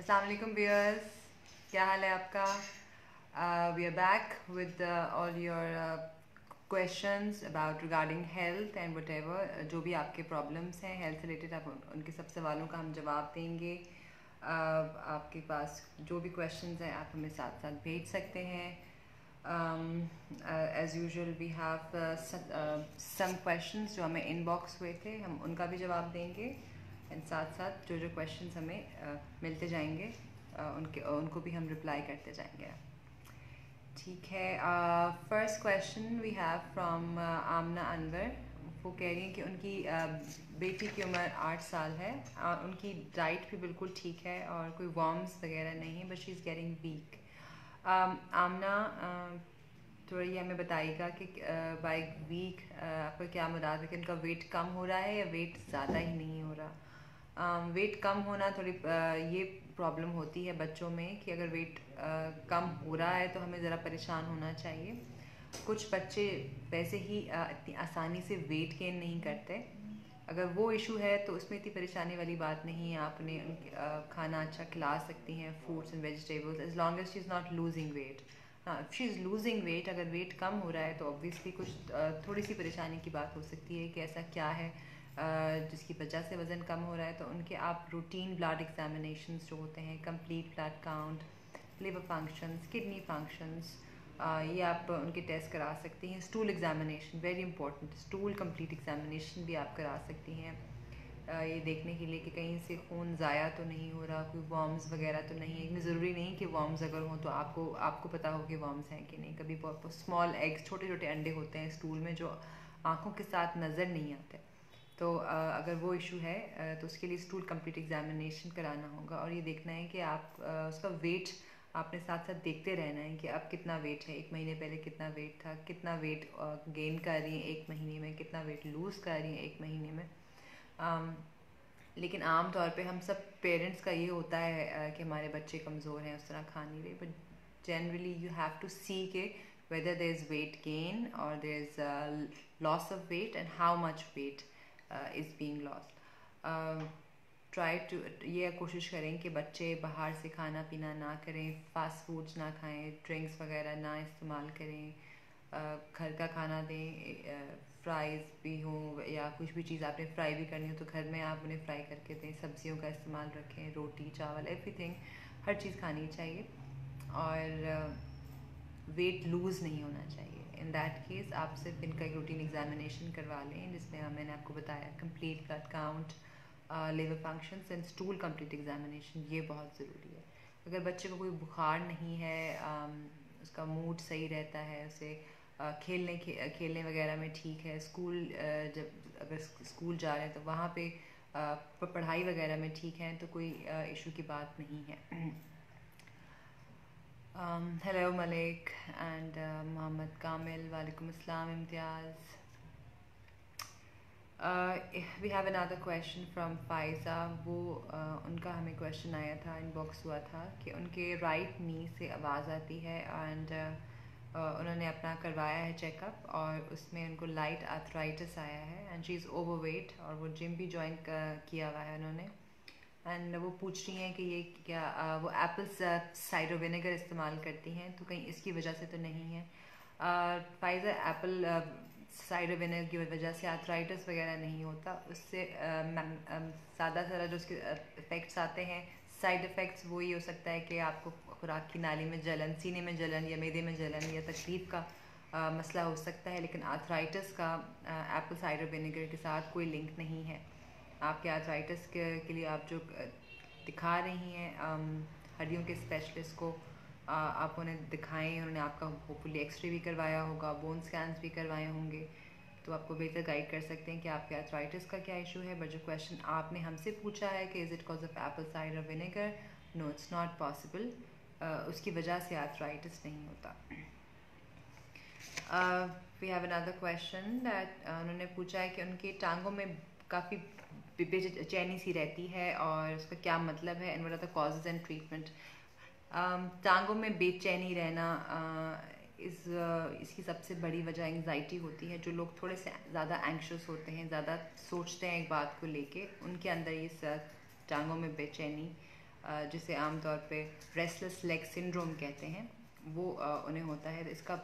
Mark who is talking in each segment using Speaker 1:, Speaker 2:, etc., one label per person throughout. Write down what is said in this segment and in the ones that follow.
Speaker 1: अस्सलाम वालेकुम व्यूअर्स, क्या हाल है आपका? We are back with all your questions about regarding health and whatever, जो भी आपके प्रॉब्लम्स हैं हेल्थ रिलेटेड, आप उनके सब सवालों का हम जवाब देंगे। आपके पास जो भी क्वेश्चंस हैं आप हमें साथ साथ भेज सकते हैं। As usual we have some questions जो हमें इनबॉक्स हुए थे, हम उनका भी जवाब देंगे। एंड साथ साथ जो जो क्वेश्चंस हमें मिलते जाएंगे उनको भी हम रिप्लाई करते जाएंगे। ठीक है। First question we have from Aamna Anwar. वो कह रही हैं कि उनकी बेटी की उम्र 8 साल है और उनकी डाइट भी बिल्कुल ठीक है और कोई वॉर्म्स वगैरह नहीं है, but she is getting weak. Aamna, थोड़ा ये हमें बताइएगा कि बाय वीक आपका क्या मुराद है, कि उनका वेट कम हो रहा है या वेट ज़्यादा ही नहीं हो रहा। वेट कम होना थोड़ी ये प्रॉब्लम होती है बच्चों में कि अगर वेट कम हो रहा है तो हमें ज़रा परेशान होना चाहिए। कुछ बच्चे वैसे ही इतनी आसानी से वेट गेन नहीं करते। अगर वो इशू है तो उसमें इतनी परेशानी वाली बात नहीं है, आप उन्हें खाना अच्छा खिला सकती हैं, fruits and vegetables, as long as she is not losing weight. हाँ, if she is losing weight, अगर वेट कम हो रहा है तो ऑब्वियसली कुछ थोड़ी सी परेशानी की बात हो सकती है कि ऐसा क्या है जिसकी वजह से वज़न कम हो रहा है। तो उनके आप रूटीन ब्लड एग्जामिनेशंस जो होते हैं, complete blood count, liver functions, kidney functions, ये आप उनके टेस्ट करा सकती हैं। Stool examination very important, stool complete examination भी आप करा सकती हैं, ये देखने के लिए कि कहीं से खून ज़ाया तो नहीं हो रहा, कोई वॉर्म्स वगैरह तो नहीं है। इतनी ज़रूरी नहीं कि वॉर्म्स अगर हों तो आपको पता हो कि वॉर्म्स हैं कि नहीं। कभी बहुत स्मॉल एग्स, छोटे छोटे अंडे होते हैं स्टूल में जो आँखों के साथ नज़र नहीं आते। तो अगर वो इशू है तो उसके लिए स्टूल कंप्लीट एग्जामिनेशन कराना होगा और ये देखना है कि आप उसका वेट आपने साथ साथ देखते रहना है कि अब कितना वेट है, 1 महीने पहले कितना वेट था, कितना वेट गेन कर रही हैं 1 महीने में, कितना वेट लूज़ कर रही हैं 1 महीने में। लेकिन आम तौर पे हम सब पेरेंट्स का ये होता है कि हमारे बच्चे कमज़ोर हैं, उस तरह खा नहीं रहे, but generally you have to see के whether there is weight gain or there is loss of weight and how much weight is being lost. Try to, ये कोशिश करें कि बच्चे बाहर से खाना पीना ना करें, फास्ट फूड्स ना खाएं, ड्रिंक्स वगैरह ना इस्तेमाल करें, घर का खाना दें। फ्राइज़ भी हो या कुछ भी चीज़ आपने फ्राई भी करनी हो तो घर में आप उन्हें फ्राई करके दें। सब्जियों का इस्तेमाल रखें, रोटी चावल एवरीथिंग, हर चीज़ खानी चाहिए। और वेट लूज़ नहीं होना चाहिए। इन दैट केस आप सिर्फ इनका एक रूटीन एग्जामिनेशन करवा लें जिसमें मैंने आपको बताया complete blood count, liver functions and stool complete examination, ये बहुत ज़रूरी है। अगर बच्चे को कोई बुखार नहीं है, उसका मूड सही रहता है, उसे खेलने वगैरह में ठीक है, स्कूल जब अगर स्कूल जा रहे हैं तो वहाँ पे पढ़ाई वगैरह में ठीक है तो कोई इशू की बात नहीं है। Hello Malik and Mohammed Kamil, Walaikum Assalam Imtiaz. We have another question from Faiza. वो उनका हमें क्वेश्चन आया था, इनबॉक्स हुआ था कि उनके राइट नी से आवाज़ आती है एंड उन्होंने अपना करवाया है चेकअप और उसमें उनको लाइट आर्थराइटिस आया है एंड शी इज़ ओवरवेट और वो जिम भी ज्वाइन किया हुआ है उन्होंने। एंड वो पूछ रही हैं कि ये क्या वो एप्पल साइडर विनेगर इस्तेमाल करती हैं तो कहीं इसकी वजह से तो नहीं है। फाइज़र एप्पल साइडर विनेगर की वजह से आर्थराइटिस वगैरह नहीं होता, उससे सादा सारा जो उसके इफ़ेक्ट्स आते हैं, साइड इफ़ेक्ट्स वो ये हो सकता है कि आपको खुराक की नाली में जलन, सीने में जलन या मैदे में जलन या तकलीफ का मसला हो सकता है, लेकिन आर्थराइटिस का एप्पल साइडर विनेगर के साथ कोई लिंक नहीं है। आपके आर्थराइटिस के लिए आप जो दिखा रही हैं हड्डियों के स्पेशलिस्ट को, आप उन्हें दिखाएं, उन्होंने आपका होपफुली एक्सरे भी करवाया होगा, बोन स्कैन्स भी करवाए होंगे, तो आपको बेहतर गाइड कर सकते हैं कि आपके आर्थराइटिस का क्या इशू है। बट जो क्वेश्चन आपने हमसे पूछा है कि is it cause of apple cider vinegar, no it's not possible, उसकी वजह से आर्थराइटिस नहीं होता। We have another question that उन्होंने पूछा है कि उनकी टांगों में काफ़ी बेचैनी सी रहती है और उसका क्या मतलब है and what are the causes and treatment. टांगों में बेचैनी रहना इसकी सबसे बड़ी वजह एंग्जाइटी होती है। जो लोग थोड़े से ज़्यादा एंग्शियस होते हैं, ज़्यादा सोचते हैं एक बात को लेके, उनके अंदर ये टांगों में बेचैनी जिसे आमतौर पे रेस्टलेस लेग सिंड्रोम कहते हैं, वो उन्हें होता है। इसका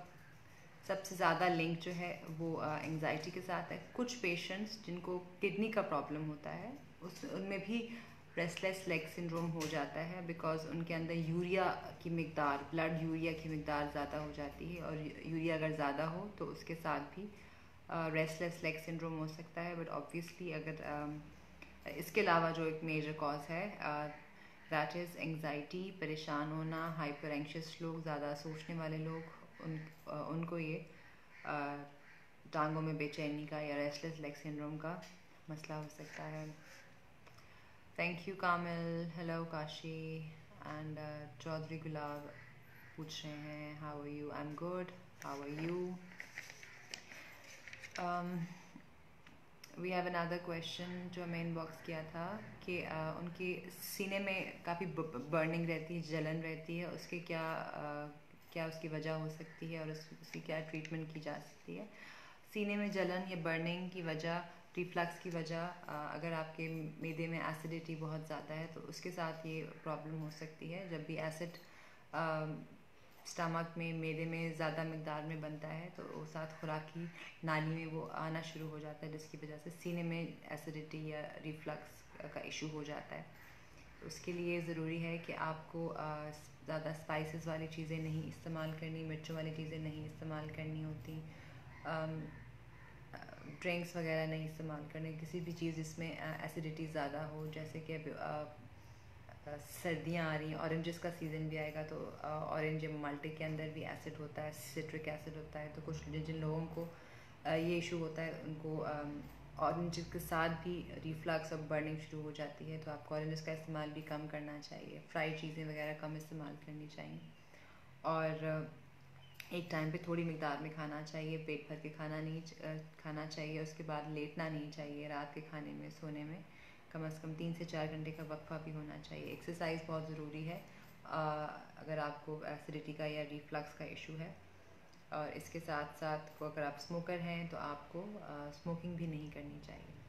Speaker 1: सबसे ज़्यादा लिंक जो है वो एंग्जाइटी के साथ है। कुछ पेशेंट्स जिनको किडनी का प्रॉब्लम होता है उनमें भी रेस्टलेस लेग सिंड्रोम हो जाता है, बिकॉज उनके अंदर यूरिया की मकदार, ब्लड यूरिया की मकदार ज़्यादा हो जाती है, और यूरिया अगर ज़्यादा हो तो उसके साथ भी रेस्टलेस लेग सिंड्रोम हो सकता है। बट ऑब्वियसली अगर इसके अलावा जो एक मेजर कॉज है दैट इज़ एंग्जाइटी, परेशान होना, हाइपर एंशियस लोग, ज़्यादा सोचने वाले लोग, उनको ये टांगों में बेचैनी का या रेस्टलेस लेग सिंड्रोम का मसला हो सकता है। Thank you Kamil, hello Kashi, and Chaudhary Gulab पूछ रहे हैं how are you. I am good, how are you. We have another question जो हमें इनबॉक्स किया था कि उनके सीने में काफ़ी बर्निंग रहती है, जलन रहती है, उसके क्या उसकी वजह हो सकती है और उसकी क्या ट्रीटमेंट की जा सकती है। सीने में जलन या बर्निंग की वजह, रिफ्लक्स की वजह, अगर आपके मैदे में एसिडिटी बहुत ज़्यादा है तो उसके साथ ये प्रॉब्लम हो सकती है। जब भी एसिड स्टमक में, मैदे में ज़्यादा मकदार में बनता है तो वो साथ खुराकी नाली में वो आना शुरू हो जाता है, जिसकी वजह से सीने में एसिडिटी या रिफ्लक्स का इशू हो जाता है। उसके लिए ज़रूरी है कि आपको ज़्यादा स्पाइसेस वाली चीज़ें नहीं इस्तेमाल करनी, मिर्चों वाली चीज़ें नहीं इस्तेमाल करनी होती, ड्रिंक्स वगैरह नहीं इस्तेमाल करने, किसी भी चीज़ जिसमें एसिडिटी ज़्यादा हो। जैसे कि सर्दियाँ आ रही हैं, ऑरेंजेस का सीज़न भी आएगा तो ऑरेंज माल्टे के अंदर भी एसिड होता है, सिट्रिक एसिड होता है। तो कुछ जिन लोगों को ये इशू होता है उनको ऑरेंज के साथ भी रिफ्लक्स और बर्निंग शुरू हो जाती है, तो आपको ऑरेंजेस का इस्तेमाल भी कम करना चाहिए, फ्राइड चीज़ें वगैरह कम इस्तेमाल करनी चाहिए, और एक टाइम पे थोड़ी मकदार में खाना चाहिए, पेट भर के खाना चाहिए। उसके बाद लेटना नहीं चाहिए, रात के खाने में, सोने में कम से कम 3 से 4 घंटे का वक्फा भी होना चाहिए। एक्सरसाइज बहुत ज़रूरी है अगर आपको एसिडिटी का या रिफ्लक्स का इशू है। और इसके साथ साथ अगर आप स्मोकर हैं तो आपको स्मोकिंग भी नहीं करनी चाहिए।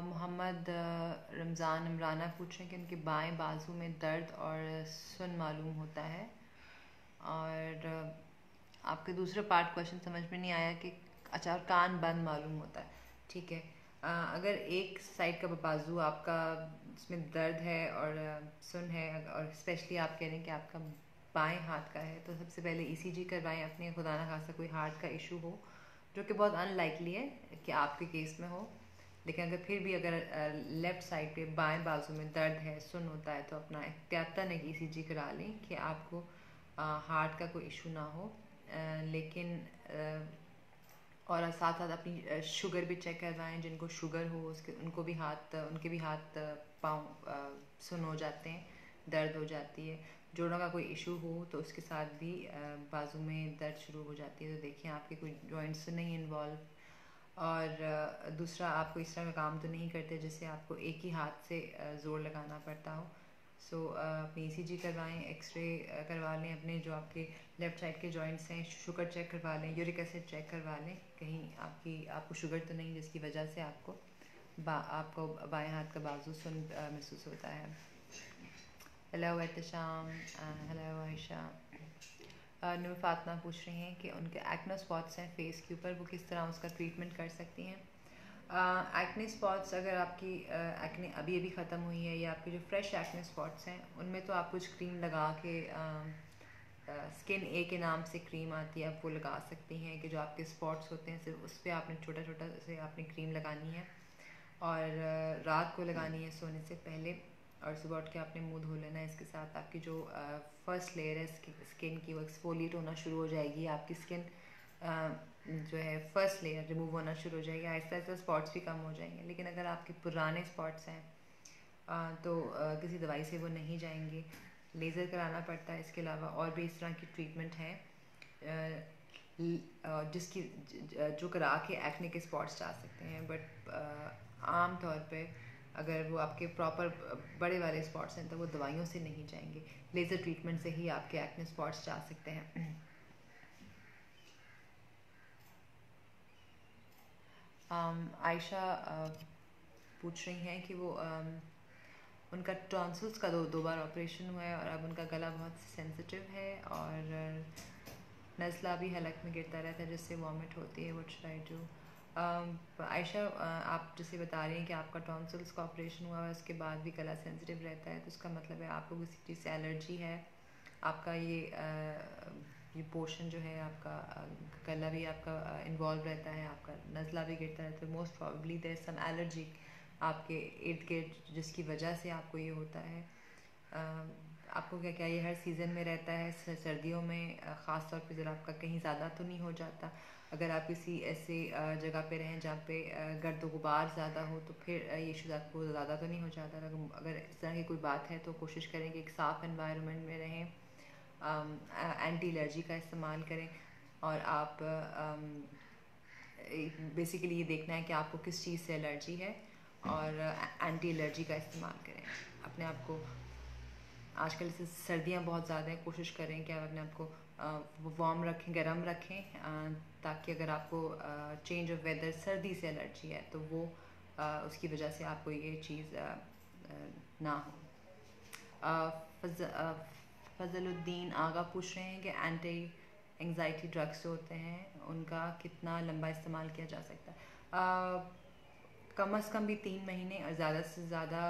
Speaker 1: मोहम्मद रमज़ान इमराना पूछ रहे हैं कि उनके बाएं बाजू में दर्द और सुन मालूम होता है। और आपके दूसरे पार्ट क्वेश्चन समझ में नहीं आया कि अच्छा, और कान बंद मालूम होता है। ठीक है, अगर एक साइड का बाजू आपका उसमें दर्द है और सुन है, और स्पेशली आप कह रहे हैं कि आपका बाएं हाथ का है, तो सबसे पहले ईसीजी करवाएं अपने, खुदा ना खास्ता कोई हार्ट का इशू हो, जो कि बहुत अनलाइकली है कि आपके केस में हो। लेकिन अगर फिर भी अगर लेफ़्ट साइड पे बाएं बाजू में दर्द है, सुन होता है, तो अपना एहतियातन एक ईसीजी करा लें कि आपको हार्ट का कोई इशू ना हो। लेकिन और साथ साथ अपनी शुगर भी चेक करवाएं। जिनको शुगर हो उनके भी हाथ पाँव सुन हो जाते हैं, दर्द हो जाती है। जोड़ों का कोई इशू हो तो उसके साथ भी बाजू में दर्द शुरू हो जाती है, तो देखिए आपके कोई जॉइंट्स तो नहीं इन्वॉल्व। और दूसरा, आपको इस तरह का काम तो नहीं करते जिससे आपको एक ही हाथ से ज़ोर लगाना पड़ता हो। सो अपनी ईसीजी करवाएं, एक्सरे करवा लें अपने जो आपके लेफ़्ट साइड के जॉइंट्स हैं, शुगर चेक करवा लें, यूरिक एसिड चेक करवा लें, कहीं आपको शुगर तो नहीं जिसकी वजह से आपको बाएं हाथ का बाजू सुन महसूस होता है। Hello Ehtisham, hello Ayesha. नूर फातिमा पूछ रही हैं कि उनके एक्ने स्पॉट्स हैं फेस के ऊपर, वो किस तरह उसका ट्रीटमेंट कर सकती हैं। एक्ने स्पॉट्स, अगर आपकी एक्ने अभी ख़त्म हुई है या आपके जो फ्रेश एक्ने स्पॉट्स हैं उनमें तो आप कुछ क्रीम लगा के, स्किन ए के नाम से क्रीम आती है, आप वो लगा सकती हैं कि जो आपके स्पॉट्स होते हैं सिर्फ उस पर आपने छोटा छोटा से आपने क्रीम लगानी है, और रात को लगानी है सोने से पहले, और सुबह उठ के आपने मुंह धो लेना है। इसके साथ आपकी जो फर्स्ट लेयर है स्किन की, वो एक्सफोलिएट होना शुरू हो जाएगी, आपकी स्किन जो है फर्स्ट लेयर रिमूव होना शुरू हो जाएगी, आहिस्ता आहिस्ता स्पॉट्स भी कम हो जाएंगे। लेकिन अगर आपके पुराने स्पॉट्स हैं तो किसी दवाई से वो नहीं जाएंगे, लेज़र कराना पड़ता है। इसके अलावा और भी इस तरह की ट्रीटमेंट है जिसकी जो करा के एक्ने के स्पॉट्स जा सकते हैं। बट आम तौर पे अगर वो आपके प्रॉपर बड़े वाले स्पॉट्स हैं तो वो दवाइयों से नहीं जाएंगे, लेज़र ट्रीटमेंट से ही आपके एक्ने स्पॉट्स जा सकते हैं। आयशा पूछ रही हैं कि वो उनका टॉन्सिल्स का दो बार ऑपरेशन हुआ है और अब उनका गला बहुत सेंसिटिव है और नज़ला भी हलक में गिरता रहता है जिससे वॉमिट होती है। What should I do? Ayesha, आप जैसे बता रही हैं कि आपका टॉन्सिल्स का ऑपरेशन हुआ है उसके बाद भी गला सेंसिटिव रहता है, तो उसका मतलब है आपको किसी चीज़ से एलर्जी है। आपका ये पोर्शन जो है आपका गला भी आपका इन्वॉल्व रहता है, आपका नज़ला भी गिरता है, तो most probably there some allergy आपके इर्द गिर्द जिसकी वजह से आपको ये होता है। आपको क्या क्या ये हर सीज़न में रहता है? सर्दियों में ख़ास तौर पे ज़रा आपका कहीं ज़्यादा तो नहीं हो जाता? अगर आप किसी ऐसे जगह पे रहें जहाँ पे गर्द गुबार ज़्यादा हो तो फिर ये इशूज़ आपको ज़्यादा तो नहीं हो जाता? अगर इस तरह की कोई बात है तो कोशिश करें कि एक साफ़ एनवायरनमेंट में रहें, एंटी एलर्जी का इस्तेमाल करें और आप बेसिकली ये देखना है कि आपको किस चीज़ से एलर्जी है और एंटी एलर्जी का इस्तेमाल करें। अपने आप को आजकल से सर्दियाँ बहुत ज़्यादा हैं, कोशिश करें कि आप अपने आप को वार्म रखें, गर्म रखें, ताकि अगर आपको चेंज ऑफ वेदर सर्दी से एलर्जी है तो वो उसकी वजह से आपको ये चीज़ ना हो। फजलुद्दीन आगा पूछ रहे हैं कि एंटी एंग्जाइटी ड्रग्स जो होते हैं उनका कितना लंबा इस्तेमाल किया जा सकता है? कम से कम भी 3 महीने और ज़्यादा से ज़्यादा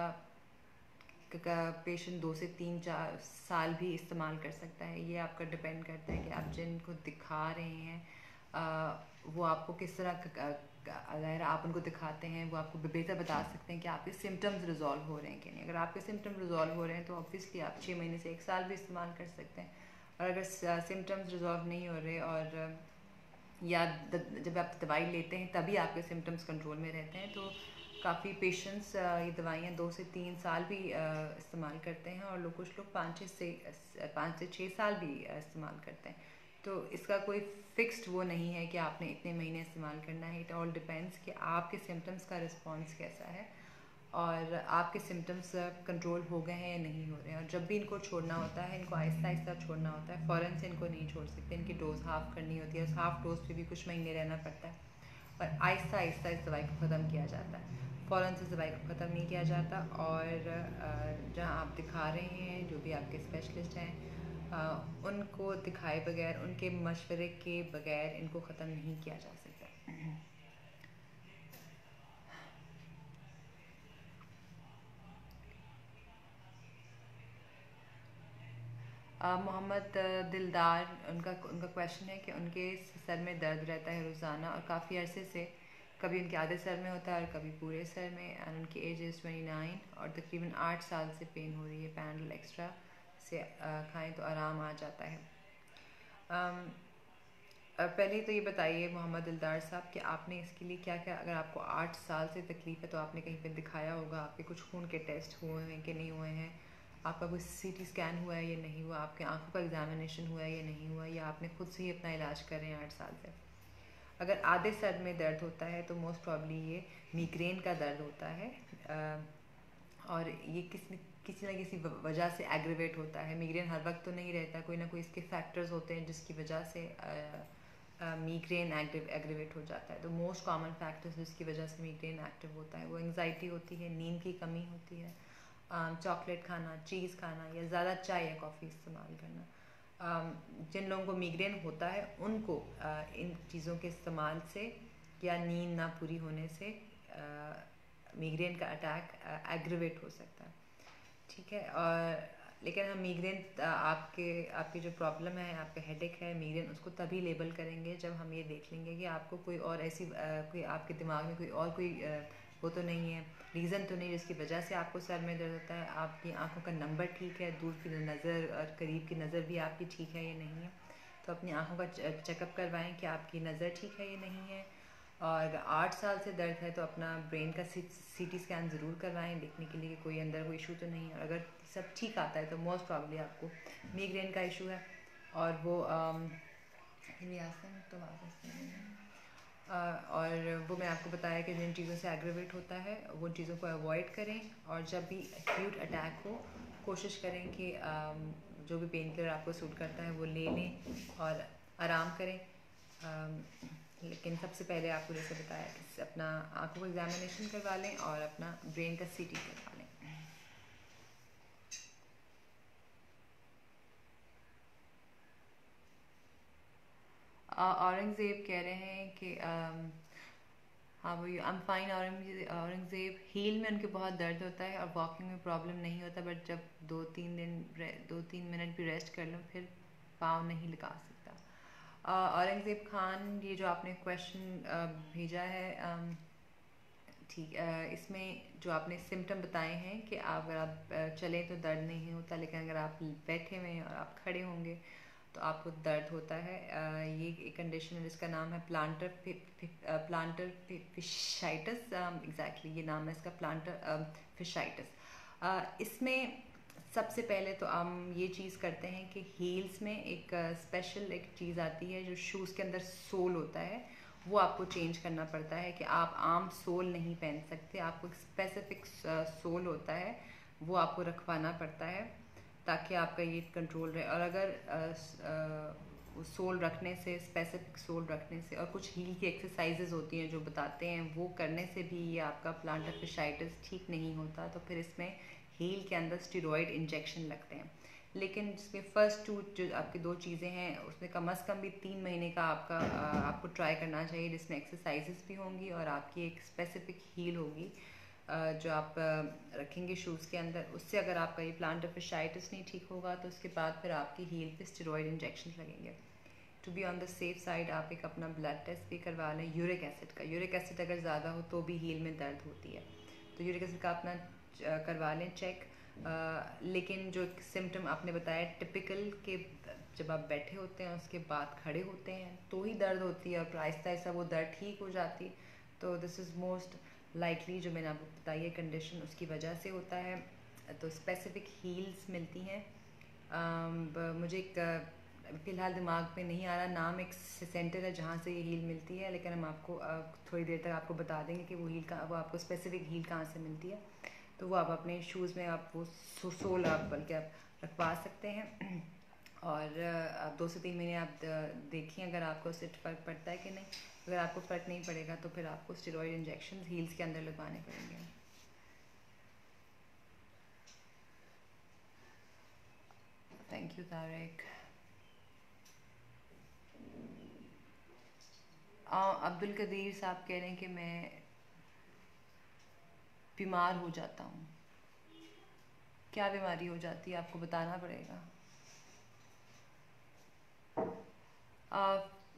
Speaker 1: पेशेंट 2 से 3-4 साल भी इस्तेमाल कर सकता है। ये आपका डिपेंड करता है कि आप जिनको दिखा रहे हैं वो आपको किस तरह अगर आप उनको दिखाते हैं वो आपको बेहतर बता सकते हैं कि आपके सिम्टम्स रिजॉल्व हो रहे हैं कि नहीं। अगर आपके सिम्टम्स रिजॉल्व हो रहे हैं तो ऑब्वियसली आप 6 महीने से 1 साल भी इस्तेमाल कर सकते हैं, और अगर सिम्टम्स रिजॉल्व नहीं हो रहे और या जब आप दवाई लेते हैं तभी आपके सिम्टम्स कंट्रोल में रहते हैं तो काफ़ी पेशेंट्स ये दवाइयाँ 2 से 3 साल भी इस्तेमाल करते हैं और कुछ लोग 5 से 6 साल भी इस्तेमाल करते हैं। तो इसका कोई फिक्स्ड वो नहीं है कि आपने इतने महीने इस्तेमाल करना है। इट ऑल डिपेंड्स कि आपके सिम्टम्स का रिस्पॉन्स कैसा है और आपके सिम्टम्स कंट्रोल हो गए हैं या नहीं हो रहे हैं। और जब भी इनको छोड़ना होता है इनको आहिस्ता आहिस्ता छोड़ना होता है, फ़ौरन से इनको नहीं छोड़ सकते। इनकी डोज हाफ़ करनी होती है, उस हाफ़ डोज पे भी कुछ महीने रहना पड़ता है और आहिस्ता आहिस्ता इस दवाई को ख़त्म किया जाता है। फ़ौरन से दवाई को ख़त्म नहीं किया जाता और जहाँ आप दिखा रहे हैं जो भी आपके स्पेशलिस्ट हैं उनको दिखाए बगैर, उनके मशवरे के बगैर इनको ख़त्म नहीं किया जा सकता। मोहम्मद दिलदार, उनका उनका क्वेश्चन है कि उनके सर में दर्द रहता है रोज़ाना और काफ़ी अरसे से, कभी उनके आधे सर में होता है और कभी पूरे सर में, एंड उनकी एज इज़ 29 और तकरीबन 8 साल से पेन हो रही है। पैनल एक्स्ट्रा से खाएं तो आराम आ जाता है। पहले तो ये बताइए मोहम्मद दिलदार साहब कि आपने इसके लिए क्या क्या, अगर आपको 8 साल से तकलीफ़ है तो आपने कहीं पे दिखाया होगा, आपके कुछ खून के टेस्ट हुए हैं कि नहीं हुए हैं, आपका कोई सीटी स्कैन हुआ है या नहीं हुआ, आपके आंखों का एग्जामिनेशन हुआ है या नहीं हुआ, या आपने खुद से ही अपना इलाज कर रहे हैं 8 साल से? अगर आधे सर में दर्द होता है तो मोस्ट प्रॉब्ली ये मीग्रेन का दर्द होता है और ये किसी ना किसी वजह से एग्रीवेट होता है। मीग्रेन हर वक्त तो नहीं रहता, कोई ना कोई इसके फैक्टर्स होते हैं जिसकी वजह से मीग्रेन एग्रीवेट हो जाता है। तो मोस्ट कॉमन फैक्टर्स जिसकी वजह से मीग्रेन एक्टिव होता है वो एंग्जाइटी होती है, नींद की कमी होती है, चॉकलेट खाना, चीज़ खाना या ज़्यादा चाय या कॉफ़ी इस्तेमाल करना। जिन लोगों को मीग्रेन होता है उनको इन चीज़ों के इस्तेमाल से या नींद ना पूरी होने से मीग्रेन का अटैक एग्रीवेट हो सकता है। ठीक है, और लेकिन हम मीग्रेन आपकी जो प्रॉब्लम है, आपका हेडेक है, मीग्रेन उसको तभी लेबल करेंगे जब हम ये देख लेंगे कि आपको कोई और ऐसी कोई आपके दिमाग में कोई वो तो नहीं है, रीज़न तो नहीं जिसकी वजह से आपको सर में दर्द होता है। आपकी आंखों का नंबर ठीक है, दूर की नज़र और करीब की नज़र भी आपकी ठीक है या नहीं है, तो अपनी आंखों का चेकअप करवाएं कि आपकी नज़र ठीक है या नहीं है। और 8 साल से दर्द है तो अपना ब्रेन का सीटी स्कैन ज़रूर करवाएं देखने के लिए कि कोई अंदर कोई इशू तो नहीं है। और अगर सब ठीक आता है तो मोस्ट प्रॉब्ली आपको मीग्रेन का इशू है और वो तो वापस और वो मैं आपको बताया कि जिन चीज़ों से एग्रीवेट होता है वो चीज़ों को अवॉइड करें और जब भी एक्यूट अटैक हो कोशिश करें कि जो भी पेन किलर आपको सूट करता है वो ले लें और आराम करें। लेकिन सबसे पहले आपको जैसे बताया कि अपना आँखों को एग्जामिनेशन करवा लें और अपना ब्रेन का सीटी करवा लें। औरंगज़ेब कह रहे हैं कि हाँ वो I am fine. Aurangzeb, heel में उनके बहुत दर्द होता है और वॉकिंग में प्रॉब्लम नहीं होता, बट जब 2-3 मिनट भी रेस्ट कर लूँ फिर पाँव नहीं लगा सकता। औरंगज़ेब खान, ये जो आपने क्वेश्चन भेजा है, ठीक, इसमें जो आपने सिम्टम बताए हैं कि अगर आप चलें तो दर्द नहीं होता, लेकिन अगर आप बैठे हुए हैं और आप खड़े होंगे तो आपको दर्द होता है। ये एक कंडीशन है जिसका नाम है प्लांटर फिशाइटिस। एग्जैक्टली ये नाम है इसका, प्लांटर फिशाइटिस। इसमें सबसे पहले तो हम ये चीज़ करते हैं कि हील्स में एक स्पेशल एक चीज़ आती है जो शूज़ के अंदर सोल होता है, वो आपको चेंज करना पड़ता है कि आप आम सोल नहीं पहन सकते, आपको एक स्पेसिफिक सोल होता है वो आपको रखवाना पड़ता है ताकि आपका ये कंट्रोल रहे। और अगर सोल रखने से, स्पेसिफिक सोल रखने से और कुछ हील की एक्सरसाइजेज होती हैं जो बताते हैं, वो करने से भी ये आपका प्लांटर फिशाइटिस ठीक नहीं होता, तो फिर इसमें हील के अंदर स्टेरॉयड इंजेक्शन लगते हैं। लेकिन जिसमें फर्स्ट जो आपकी 2 चीज़ें हैं उसमें कम से कम भी 3 महीने का आपको ट्राई करना चाहिए, जिसमें एक्सरसाइजेस भी होंगी और आपकी एक स्पेसिफिक हील होगी जो आप रखेंगे शूज़ के अंदर। उससे अगर आपका ये प्लांटर फिशाइटिस नहीं ठीक होगा तो उसके बाद फिर आपकी हील पे स्टेरॉयड इंजेक्शन लगेंगे। To be on the safe side आप एक अपना ब्लड टेस्ट भी करवा लें यूरिक एसिड का। यूरिक एसिड अगर ज़्यादा हो तो भी हील में दर्द होती है, तो यूरिक एसिड का अपना करवा लें चेक। लेकिन जो सिम्टम आपने बताया टिपिकल के, जब आप बैठे होते हैं उसके बाद खड़े होते हैं तो ही दर्द होती है और आहिस्ता आहिस्ता वो दर्द ठीक हो जाती है, तो दिस इज़ मोस्ट लाइकली जो मैंने आपको बताई है कंडीशन उसकी वजह से होता है। तो स्पेसिफिक हील्स मिलती हैं। मुझे एक फ़िलहाल दिमाग में नहीं आ रहा नाम, एक सेंटर है जहाँ से ये हील मिलती है, लेकिन हम आपको थोड़ी देर तक आपको बता देंगे कि वो आपको स्पेसिफिक हील कहाँ से मिलती है, तो वो आप अपने शूज़ में आप वो सोल आप बल्कि आप रखवा सकते हैं। और आप 2 से 3 महीने आप देखिए अगर आपको उससे फ़र्क पड़ता है कि नहीं। अगर आपको फ़र्क नहीं पड़ेगा तो फिर आपको स्टेरॉयड इंजेक्शन हील्स के अंदर लगवाने पड़ेंगे। Thank you Tariq. अब्दुल कदीर साहब कह रहे हैं कि मैं बीमार हो जाता हूँ। क्या बीमारी हो जाती है आपको बताना पड़ेगा।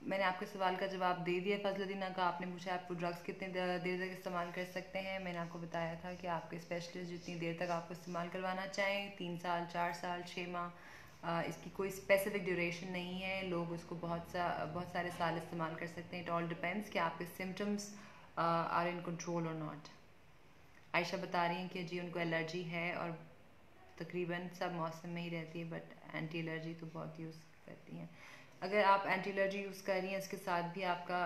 Speaker 1: मैंने आपके सवाल का जवाब दे दिया फजलुद्दीना का। आपने पूछा आपको ड्रग्स कितने देर तक इस्तेमाल कर सकते हैं। मैंने आपको बताया था कि आपके स्पेशलिस्ट जितनी देर तक आपको इस्तेमाल करवाना चाहें, 3 साल, 4 साल, 6 माह, इसकी कोई स्पेसिफिक ड्यूरेशन नहीं है। लोग उसको बहुत सारे साल इस्तेमाल कर सकते हैं। इट ऑल डिपेंड्स कि आपके सिम्टम्स आर इन कंट्रोल और नॉट। आयशा बता रही हैं कि जी उनको एलर्जी है और तकरीबन सब मौसम में ही रहती है, बट एंटी एलर्जी तो बहुत यूज़ करती हैं। अगर आप एंटी एलर्जी यूज़ कर रही हैं उसके साथ भी आपका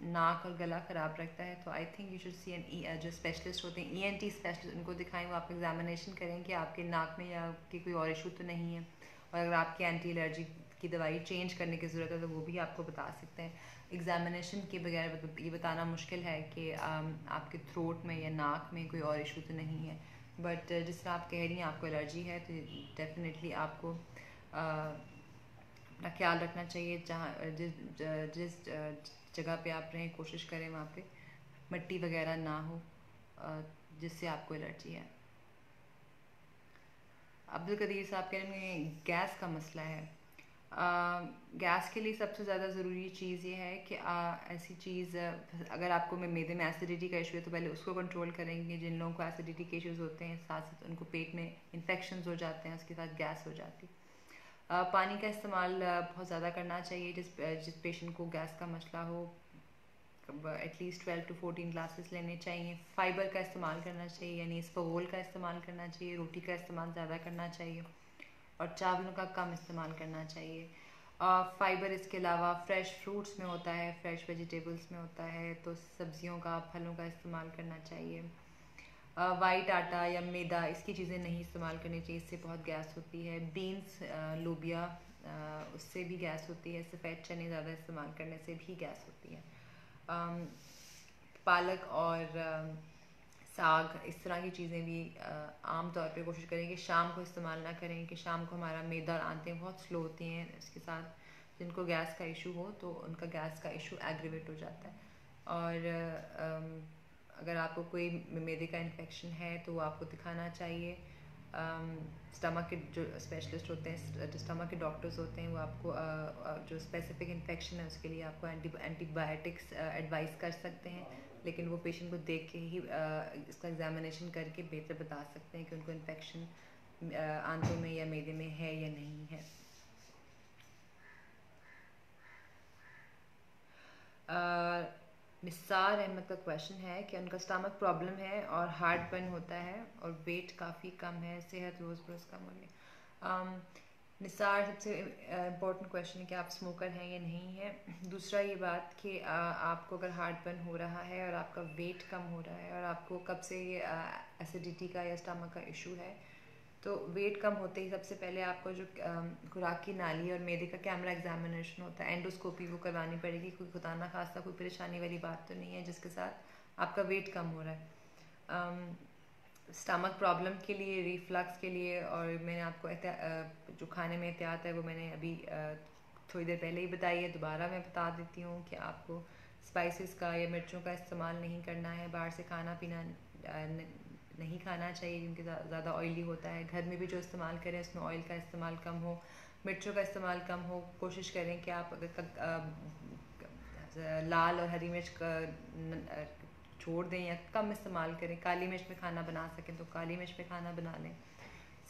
Speaker 1: नाक और गला ख़राब रखता है तो I think you should see an जो स्पेशलिस्ट होते हैं ईएनटी स्पेशलिस्ट, उनको दिखाएं। वो आपको एग्जामिनेशन करें कि आपके नाक में या आपकी कोई और इशू तो नहीं है, और अगर आपकी एंटी एलर्जी की दवाई चेंज करने की ज़रूरत है तो वो भी आपको बता सकते हैं। एग्जामिनेशन के बगैर ये बताना मुश्किल है कि आपके थ्रोट में या नाक में कोई और इशू तो नहीं है, बट जिस तरह आप कह रही हैं आपको एलर्जी है तो डेफिनेटली आपको अपना ख्याल रखना चाहिए। जहाँ जिस जगह पे आप रहें कोशिश करें वहाँ पे मिट्टी वगैरह ना हो जिससे आपको एलर्जी है। अब्दुल कदीर साहब कह रहे हैं गैस का मसला है। गैस के लिए सबसे ज़्यादा ज़रूरी चीज़ ये है कि ऐसी चीज़ अगर आपको मैदे में एसिडिटी का इशू है तो पहले उसको कंट्रोल करेंगे। जिन लोगों को एसिडिटी के इश्यूज़ होते हैं साथ साथ उनको पेट में इन्फेक्शंस हो जाते हैं, उसके साथ गैस हो जाती है। पानी का इस्तेमाल बहुत ज़्यादा करना चाहिए। जिस पेशेंट को गैस का मसला हो एटलीस्ट 12 to 14 ग्लासेस लेने चाहिए। फ़ाइबर का इस्तेमाल करना चाहिए, यानी इसबगोल का इस्तेमाल करना चाहिए। रोटी का इस्तेमाल ज़्यादा करना चाहिए और चावलों का कम इस्तेमाल करना चाहिए। फ़ाइबर इसके अलावा फ़्रेश फ्रूट्स में होता है, फ़्रेश वेजिटेबल्स में होता है, तो सब्जियों का फलों का इस्तेमाल करना चाहिए। वाइट आटा या मैदा इसकी चीज़ें नहीं इस्तेमाल करनी चाहिए, इससे बहुत गैस होती है। बीन्स, लोबिया, उससे भी गैस होती है। सफ़ेद चने ज़्यादा इस्तेमाल करने से भी गैस होती है। पालक और साग, इस तरह की चीज़ें भी आम तौर पे कोशिश करें कि शाम को इस्तेमाल ना करें, कि शाम को हमारा मैदा और आंतें बहुत स्लो होती हैं। इसके साथ जिनको गैस का इशू हो तो उनका गैस का इशू एग्रीवेट हो जाता है। और अगर आपको कोई मैदे का इन्फेक्शन है तो वो आपको दिखाना चाहिए। स्टमक के जो स्पेशलिस्ट होते हैं, जो स्टमक के डॉक्टर्स होते हैं, वो आपको जो स्पेसिफिक इन्फेक्शन है उसके लिए आपको एंटीबायोटिक्स एडवाइस कर सकते हैं, लेकिन वो पेशेंट को देख के ही इसका एग्जामिनेशन करके बेहतर बता सकते हैं कि उनको इन्फेक्शन आंतों में या मैदे में है या नहीं है। निसार अहमद का क्वेश्चन है कि उनका स्टमक प्रॉब्लम है और हार्ट बर्न होता है और वेट काफ़ी कम है, सेहत रोज़ बरोज़ कम हो रही है। निसार, सबसे इम्पोर्टेंट क्वेश्चन है कि आप स्मोकर हैं या नहीं है। दूसरा ये बात कि आपको अगर हार्ट बर्न हो रहा है और आपका वेट कम हो रहा है और आपको कब से ये एसिडिटी का या स्टमक का इशू है, तो वेट कम होते ही सबसे पहले आपको जो खुराक की नाली और मैदे का कैमरा एग्जामिनेशन होता है, एंडोस्कोपी, वो करवानी पड़ेगी। कोई खुदा ना खास्ता कोई परेशानी वाली बात तो नहीं है जिसके साथ आपका वेट कम हो रहा है। स्टमक प्रॉब्लम के लिए, रिफ्लक्स के लिए, और मैंने आपको जो खाने में एहतियात है वो मैंने अभी थोड़ी देर पहले ही बताई है, दोबारा मैं बता देती हूँ कि आपको स्पाइसेस का या मिर्चों का इस्तेमाल नहीं करना है। बाहर से खाना पीना नहीं खाना चाहिए क्योंकि ज़्यादा ऑयली होता है। घर में भी जो इस्तेमाल करें उसमें ऑयल का इस्तेमाल कम हो, मिर्चों का इस्तेमाल कम हो। कोशिश करें कि आप लाल और हरी मिर्च का छोड़ दें या कम इस्तेमाल करें। काली मिर्च में खाना बना सकें तो काली मिर्च में खाना बना लें।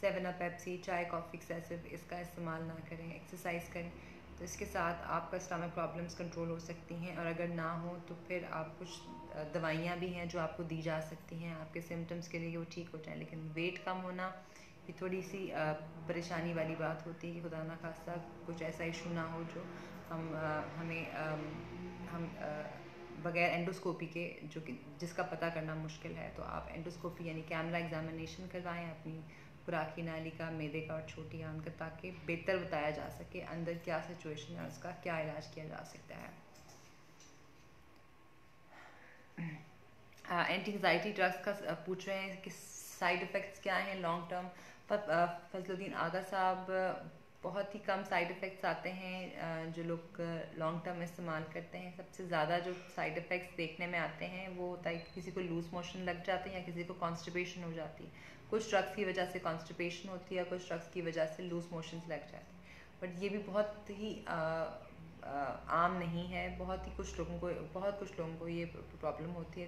Speaker 1: 7 अप, पेप्सी, चाय, कॉफ़ी एक्सेसिव इसका इस्तेमाल ना करें। एक्सरसाइज करें तो इसके साथ आपका स्टमक प्रॉब्लम्स कंट्रोल हो सकती हैं। और अगर ना हो तो फिर आप कुछ दवाइयाँ भी हैं जो आपको दी जा सकती हैं आपके सिम्टम्स के लिए, वो ठीक हो जाए। लेकिन वेट कम होना ये थोड़ी सी परेशानी वाली बात होती है कि खुदा ना खास्ता कुछ ऐसा इशू ना हो जो हम बगैर एंडोस्कोपी के, जो कि जिसका पता करना मुश्किल है। तो आप एंडोस्कोपी यानी कैमरा एग्जामिनेशन करवाएं अपनी खुराक की नाली का, मैदे का और छोटी आंत का, ताकि बेहतर बताया जा सके अंदर क्या सिचुएशन है, उसका क्या इलाज किया जा सकता है। एंटी एंग्जाइटी ड्रग्स का पूछ रहे हैं कि साइड इफ़ेक्ट्स क्या हैं लॉन्ग टर्म। फजलुद्दीन आगा साहब, बहुत ही कम साइड इफ़ेक्ट्स आते हैं जो लोग लॉन्ग टर्म इस्तेमाल करते हैं। सबसे ज़्यादा जो साइड इफ़ेक्ट्स देखने में आते हैं वो होता है कि किसी को लूज मोशन लग जाते हैं या किसी को कॉन्स्टिपेशन हो जाती है। कुछ ड्रग्स की वजह से कॉन्स्टिपेशन होती है, कुछ ड्रग्स की वजह से लूज मोशंस लग जाते हैं। बट ये भी बहुत ही आम नहीं है। बहुत कुछ लोगों को ये प्रॉब्लम होती है।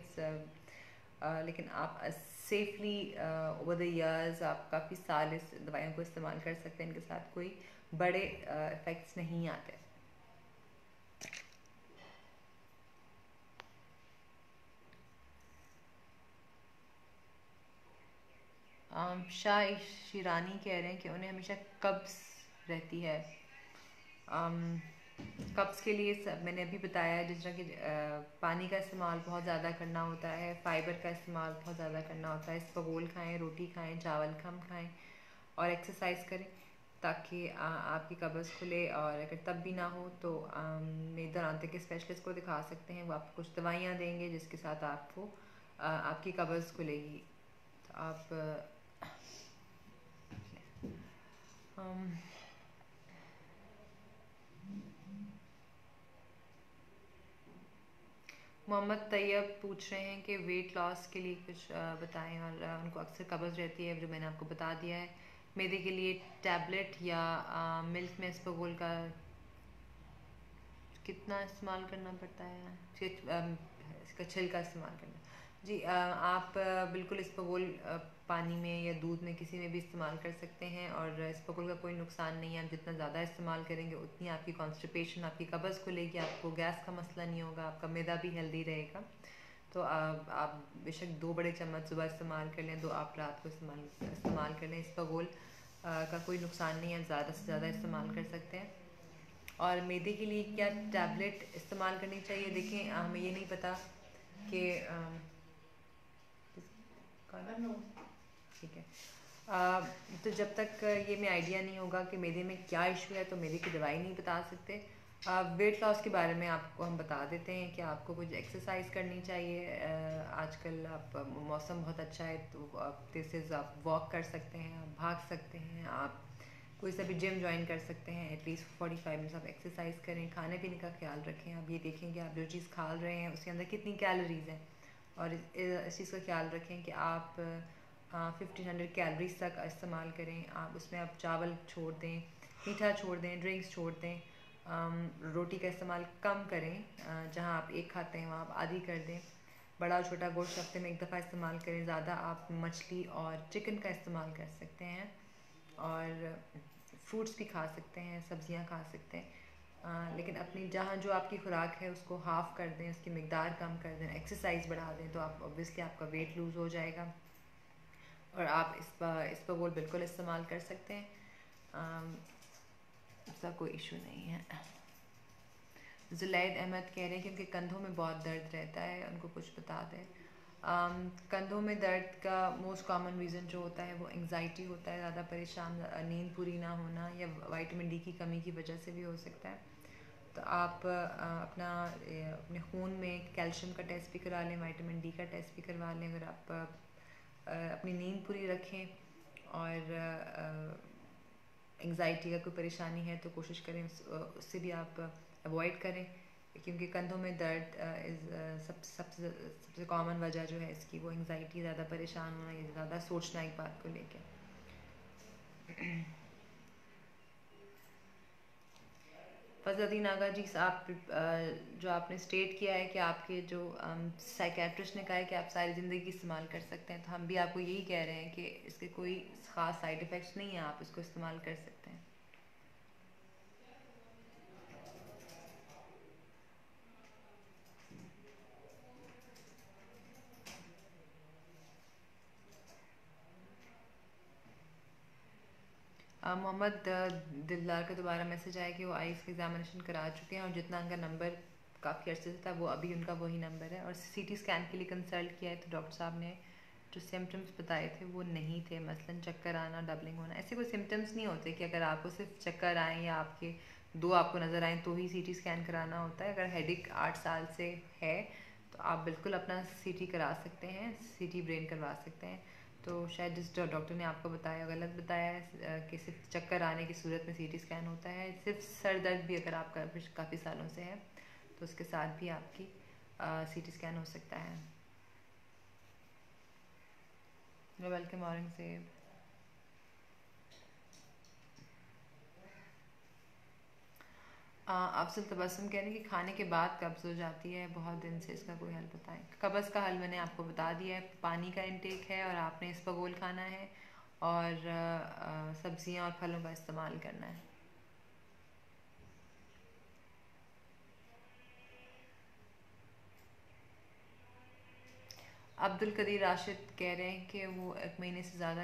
Speaker 1: लेकिन आप सेफली ओवर द ईयर्स आप काफ़ी साल इस दवाइयों को इस्तेमाल कर सकते हैं। इनके साथ कोई बड़े इफ़ेक्ट्स नहीं आते। शाह शिरानी कह रहे हैं कि उन्हें हमेशा कब्ज़ रहती है। कब्ज़ के लिए मैंने अभी बताया है, जिस तरह कि पानी का इस्तेमाल बहुत ज़्यादा करना होता है, फ़ाइबर का इस्तेमाल बहुत ज़्यादा करना होता है। इसबगोल खाएं, रोटी खाएं, चावल कम खाएं और एक्सरसाइज करें ताकि आपकी कब्ज़ खुले। और अगर तब भी ना हो तो मैदा आंत के स्पेशलिस्ट को दिखा सकते हैं। वो आपको कुछ दवाइयाँ देंगे जिसके साथ आपको आपकी कब्ज़ खुलेगी। तो आप मोहम्मद तैयब पूछ रहे हैं कि वेट लॉस के लिए कुछ बताएं। और उनको अक्सर कब्ज़ रहती है, जो मैंने आपको बता दिया है। मैदे के लिए टैबलेट या मिल्क में इसबगोल का कितना इस्तेमाल करना पड़ता है, इसका छिलका इस्तेमाल करना। जी, आप बिल्कुल इसबगोल पानी में या दूध में किसी में भी इस्तेमाल कर सकते हैं। और इसबगोल का कोई नुकसान नहीं है। आप जितना ज़्यादा इस्तेमाल करेंगे उतनी आपकी कॉन्स्टिपेशन, आपकी कब्ज़ खुलेगी, आपको गैस का मसला नहीं होगा, आपका मैदा भी हेल्दी रहेगा। तो आप बेशक 2 बड़े चम्मच सुबह इस्तेमाल कर लें, 2 आप रात को इस्तेमाल कर लें। इसबगोल का कोई नुकसान नहीं है, ज़्यादा से ज़्यादा इस्तेमाल कर सकते हैं। और मैदे के लिए क्या टैबलेट इस्तेमाल करनी चाहिए? देखें, हमें ये नहीं पता कि ठीक है। तो जब तक ये में आइडिया नहीं होगा कि मैदे में क्या इशू है तो मैदे की दवाई नहीं बता सकते। वेट लॉस के बारे में आपको हम बता देते हैं कि आपको कुछ एक्सरसाइज करनी चाहिए। आजकल आप मौसम बहुत अच्छा है तो आप तेज आप वॉक कर सकते हैं, आप भाग सकते हैं, आप कोई सा भी जिम ज्वाइन कर सकते हैं। एटलीस्ट 45 मिनट्स आप एक्सरसाइज करें। खाने पीने का ख्याल रखें। आप ये देखें कि आप जो चीज़ खा रहे हैं उसके अंदर कितनी कैलोरीज हैं, और इस चीज़ का ख्याल रखें कि आप 1500 कैलोरीज तक इस्तेमाल करें। आप उसमें आप चावल छोड़ दें, मीठा छोड़ दें, ड्रिंक्स छोड़ दें। रोटी का इस्तेमाल कम करें। जहाँ आप एक खाते हैं वहाँ आप आधी कर दें। बड़ा और छोटा गोश्त हफ्ते में एक दफ़ा इस्तेमाल करें। ज़्यादा आप मछली और चिकन का इस्तेमाल कर सकते हैं, और फ्रूट्स भी खा सकते हैं, सब्जियां खा सकते हैं। लेकिन अपनी जहाँ जो आपकी खुराक है उसको हाफ़ कर दें, उसकी मिकदार कम कर दें, एक्सरसाइज बढ़ा दें, तो आप ऑब्वियसली आपका वेट लूज़ हो जाएगा। और आप इस पर गोल बिल्कुल इस्तेमाल कर सकते हैं। उसका कोई इशू नहीं है। जुलैद अहमद कह रहे हैं कि उनके कंधों में बहुत दर्द रहता है, उनको कुछ बता दें। कंधों में दर्द का मोस्ट कॉमन रीज़न जो होता है वो एंग्जाइटी होता है, ज़्यादा परेशान, नींद पूरी ना होना, या विटामिन डी की कमी की वजह से भी हो सकता है। तो आप अपने खून में कैल्शियम का टेस्ट भी करा लें, विटामिन डी का टेस्ट भी करवा लें। अगर आप अपनी नींद पूरी रखें और एंग्जाइटी का कोई परेशानी है तो कोशिश करें उससे भी आप अवॉइड करें, क्योंकि कंधों में दर्द सबसे कॉमन वजह जो है इसकी वो एंग्जाइटी, ज़्यादा परेशान होना या ज़्यादा सोचना एक बात को लेकर। फजलुद्दीन आगा जी, आप जो आपने स्टेट किया है कि आपके जो साइकेट्रिस्ट ने कहा है कि आप सारी ज़िंदगी इस्तेमाल कर सकते हैं, तो हम भी आपको यही कह रहे हैं कि इसके कोई ख़ास साइड इफ़ेक्ट्स नहीं है, आप इसको इस्तेमाल कर सकते हैं। मोहम्मद दिलदार का दोबारा मैसेज आया कि वो आईज का एग्जामिनेशन करा चुके हैं और जितना उनका नंबर काफ़ी अर्से से था वो अभी उनका वही नंबर है, और सीटी स्कैन के लिए कंसल्ट किया है तो डॉक्टर साहब ने जो सिम्टम्स बताए थे वो नहीं थे। मसलन चक्कर आना, डबलिंग होना, ऐसे कोई सिम्टम्स नहीं होते कि अगर आपको सिर्फ चक्कर आए या आपके दो आपको नज़र आए तो ही सीटी स्कैन कराना होता है। अगर हेडेक 8 साल से है तो आप बिल्कुल अपना सीटी करा सकते हैं, सीटी ब्रेन करवा सकते हैं। तो शायद जिस डॉक्टर ने आपको बताया गलत बताया है कि सिर्फ चक्कर आने की सूरत में सीटी स्कैन होता है। सिर्फ सर दर्द भी अगर आपका काफ़ी सालों से है तो उसके साथ भी आपकी सीटी स्कैन हो सकता है। वेलकम औरंगजेब। अफसल तबस्सुम कह रहे हैं कि खाने के बाद कब्ज़ हो जाती है बहुत दिन से, इसका कोई हल बताएं। कब्ज़ का हल मैंने आपको बता दिया है, पानी का इंटेक है और आपने इसबगोल खाना है और सब्जियां और फलों का इस्तेमाल करना है। अब्दुल कदीर राशिद कह रहे हैं कि वो एक महीने से ज़्यादा